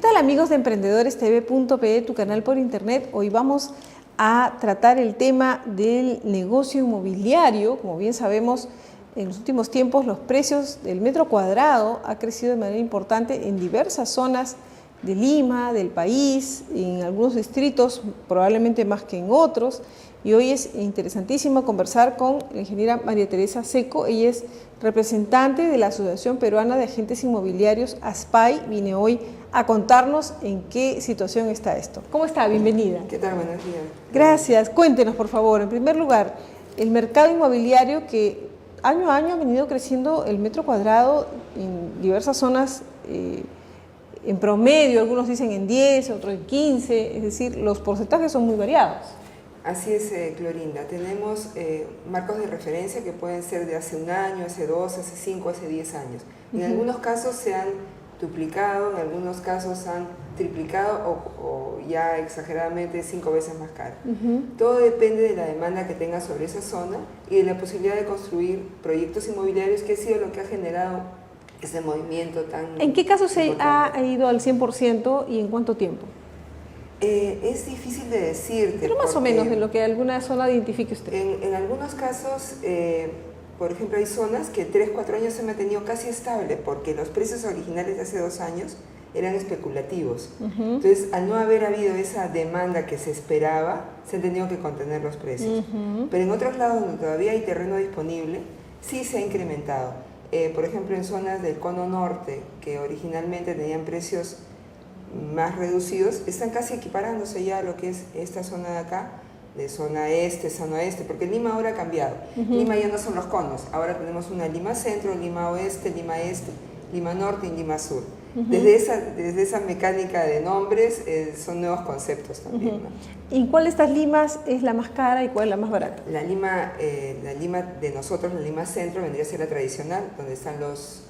tal, amigos de EmprendedoresTV.pe, tu canal por internet? Hoy vamos a tratar el tema del negocio inmobiliario. Como bien sabemos, en los últimos tiempos los precios del metro cuadrado ha crecido de manera importante en diversas zonas de Lima, del país, en algunos distritos, probablemente más que en otros. Y hoy es interesantísimo conversar con la ingeniera María Teresa Seco. Ella es representante de la Asociación Peruana de Agentes Inmobiliarios, ASPAI. Viene hoy a contarnos en qué situación está esto. ¿Cómo está? Bienvenida. ¿Qué tal? Buenos días. Gracias. Cuéntenos, por favor, en primer lugar, el mercado inmobiliario que año a año ha venido creciendo el metro cuadrado en diversas zonas, en promedio, algunos dicen en 10, otros en 15, es decir, los porcentajes son muy variados. Así es, Clorinda. Tenemos marcos de referencia que pueden ser de hace un año, hace 2, hace 5, hace 10 años. En algunos casos se han duplicado, en algunos casos han triplicado o ya exageradamente 5 veces más caro. Todo depende de la demanda que tenga sobre esa zona y de la posibilidad de construir proyectos inmobiliarios, que ha sido lo que ha generado ese movimiento tan... ¿En qué caso se ha ido al 100% y en cuánto tiempo? Es difícil de decirte. Pero más o menos de lo que alguna zona identifique usted. En algunos casos, por ejemplo, hay zonas que 3, 4 años se han mantenido casi estable porque los precios originales de hace 2 años eran especulativos. Entonces, al no haber habido esa demanda que se esperaba, se han tenido que contener los precios. Pero en otros lados donde todavía hay terreno disponible, sí se ha incrementado. Por ejemplo, en zonas del cono norte, que originalmente tenían precios más reducidos, están casi equiparándose ya a lo que es esta zona de acá, de zona este, zona oeste, porque Lima ahora ha cambiado. Lima ya no son los conos, ahora tenemos una Lima centro, Lima oeste, Lima este, Lima norte y Lima sur. Desde esa mecánica de nombres son nuevos conceptos también, ¿no? ¿Y cuál de estas limas es la más cara y cuál es la más barata? La Lima de nosotros, la Lima centro, vendría a ser la tradicional, donde están los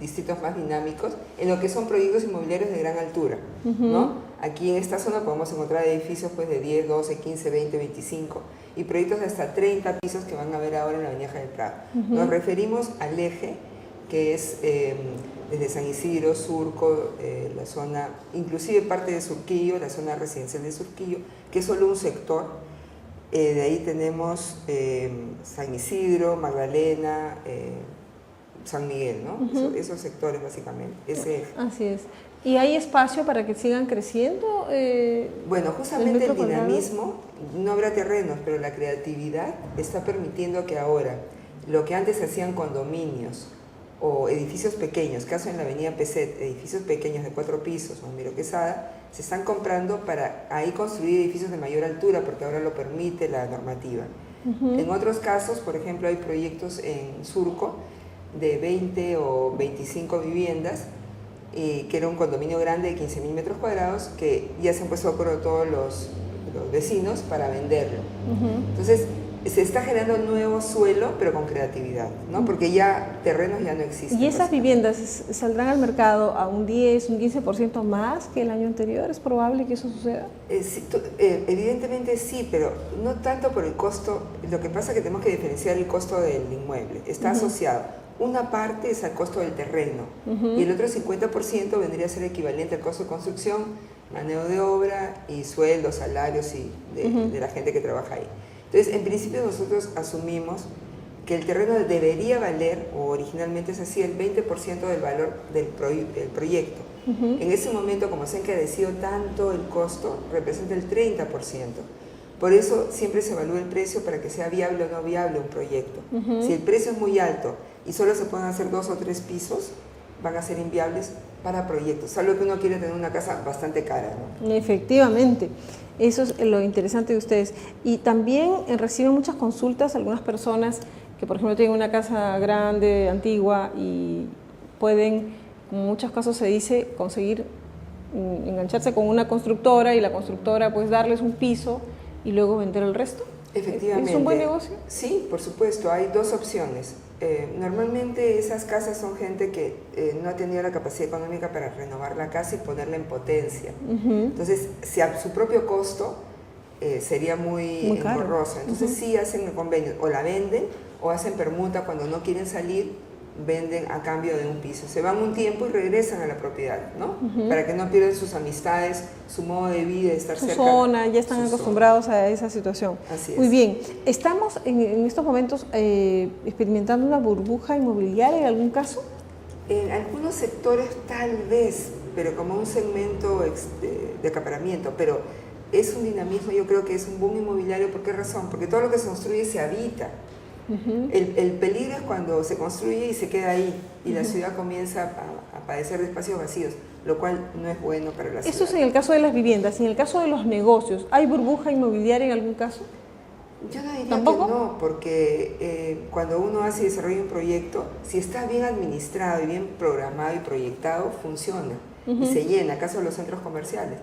distritos más dinámicos, en lo que son proyectos inmobiliarios de gran altura, ¿no? Aquí en esta zona podemos encontrar edificios pues, de 10, 12, 15, 20, 25 y proyectos de hasta 30 pisos que van a ver ahora en la Avenida del Prado. Nos referimos al eje, que es desde San Isidro, Surco, la zona, inclusive parte de Surquillo, la zona residencial de Surquillo, que es solo un sector. De ahí tenemos San Isidro, Magdalena, San Miguel, ¿no? Esos sectores básicamente, ese eje. Así es. ¿Y hay espacio para que sigan creciendo? Bueno, justamente el dinamismo, no habrá terrenos, pero la creatividad está permitiendo que ahora, lo que antes se hacían condominios o edificios pequeños, caso en la avenida Peset, edificios pequeños de 4 pisos o Miro Quesada, se están comprando para ahí construir edificios de mayor altura, porque ahora lo permite la normativa. En otros casos, por ejemplo, hay proyectos en Surco de 20 o 25 viviendas, que era un condominio grande de 15.000 metros cuadrados, que ya se han puesto de acuerdo todos los vecinos para venderlo. Entonces, se está generando nuevo suelo, pero con creatividad, ¿no? Porque ya terrenos ya no existen. ¿Y esas viviendas saldrán al mercado a un 10, un 15% más que el año anterior? ¿Es probable que eso suceda? Sí, evidentemente sí, pero no tanto por el costo. Lo que pasa es que tenemos que diferenciar el costo del inmueble. Está asociado. Una parte es al costo del terreno y el otro 50% vendría a ser equivalente al costo de construcción, manejo de obra y sueldos, salarios y de la gente que trabaja ahí. Entonces, en principio nosotros asumimos que el terreno debería valer, o originalmente es así, el 20% del valor del proyecto. En ese momento, como se ha encarecido tanto el costo, representa el 30%. Por eso siempre se evalúa el precio para que sea viable o no viable un proyecto. Si el precio es muy alto y solo se pueden hacer 2 o 3 pisos, van a ser inviables para proyectos, salvo que uno quiere tener una casa bastante cara, ¿no? Efectivamente, eso es lo interesante de ustedes. Y también reciben muchas consultas algunas personas que, por ejemplo, tienen una casa grande, antigua, y pueden, como en muchos casos se dice, conseguir engancharse con una constructora y la constructora pues darles un piso y luego vender el resto. Efectivamente. ¿Es un buen negocio? Sí, por supuesto, hay 2 opciones. Normalmente esas casas son gente que no ha tenido la capacidad económica para renovar la casa y ponerla en potencia. Entonces, si a su propio costo sería muy engorroso. Entonces sí hacen el convenio, o la venden o hacen permuta cuando no quieren salir, venden a cambio de un piso. Se van un tiempo y regresan a la propiedad, ¿no? Para que no pierdan sus amistades, su modo de vida, estar su cerca. Zona, ya están acostumbrados a esa situación. Así es. Muy bien. ¿Estamos en estos momentos experimentando una burbuja inmobiliaria en algún caso? En algunos sectores tal vez, pero como un segmento de acaparamiento, pero es un dinamismo, yo creo que es un boom inmobiliario. ¿Por qué razón? Porque todo lo que se construye se habita. El peligro es cuando se construye y se queda ahí y la ciudad comienza a padecer de espacios vacíos, lo cual no es bueno para la ciudad. Eso es en el caso de las viviendas. Y en el caso de los negocios, ¿hay burbuja inmobiliaria en algún caso? Yo no diría ¿Tampoco? que no, porque cuando uno hace y desarrolla un proyecto, si está bien administrado y bien programado y proyectado, funciona y se llena. Caso de los centros comerciales.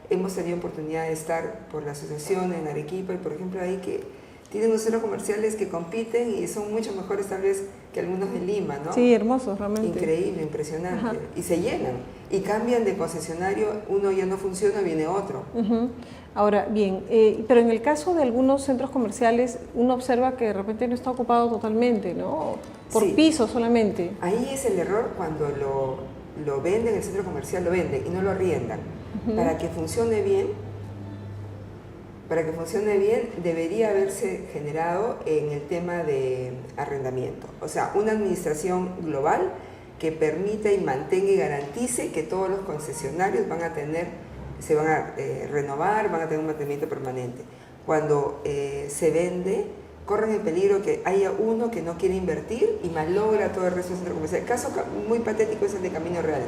Hemos tenido oportunidad de estar por la asociación en Arequipa y, por ejemplo, ahí que tienen unos centros comerciales que compiten y son mucho mejores tal vez que algunos de Lima, ¿no? Sí, hermosos realmente. Increíble, impresionante. Y se llenan y cambian de concesionario, uno ya no funciona, viene otro. Ahora, bien, pero en el caso de algunos centros comerciales, uno observa que de repente no está ocupado totalmente, ¿no? Por piso solamente. Ahí es el error cuando lo venden, el centro comercial lo venden y no lo arriendan. Para que funcione bien, debería haberse generado en el tema de arrendamiento. O sea, una administración global que permita y mantenga y garantice que todos los concesionarios se van a renovar, van a tener un mantenimiento permanente. Cuando se vende, corren el peligro que haya uno que no quiere invertir y malogra todo el resto del centro comercial. El caso muy patético es el de Camino Real,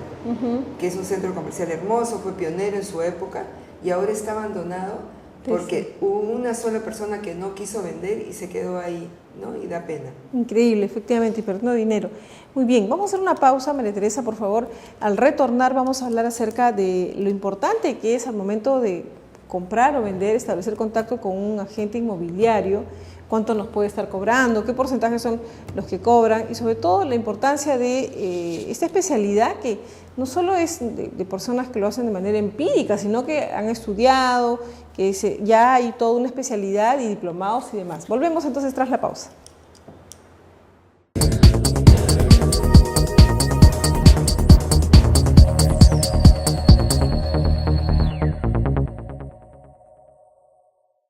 que es un centro comercial hermoso, fue pionero en su época y ahora está abandonado porque hubo una sola persona que no quiso vender y se quedó ahí, ¿no? Y da pena. Increíble, efectivamente, y perdiendo dinero. Muy bien, vamos a hacer una pausa, María Teresa, por favor. Al retornar vamos a hablar acerca de lo importante que es al momento de comprar o vender, establecer contacto con un agente inmobiliario, cuánto nos puede estar cobrando, qué porcentajes son los que cobran y sobre todo la importancia de esta especialidad que no solo es de personas que lo hacen de manera empírica, sino que han estudiado, que ya hay toda una especialidad y diplomados y demás. Volvemos entonces tras la pausa.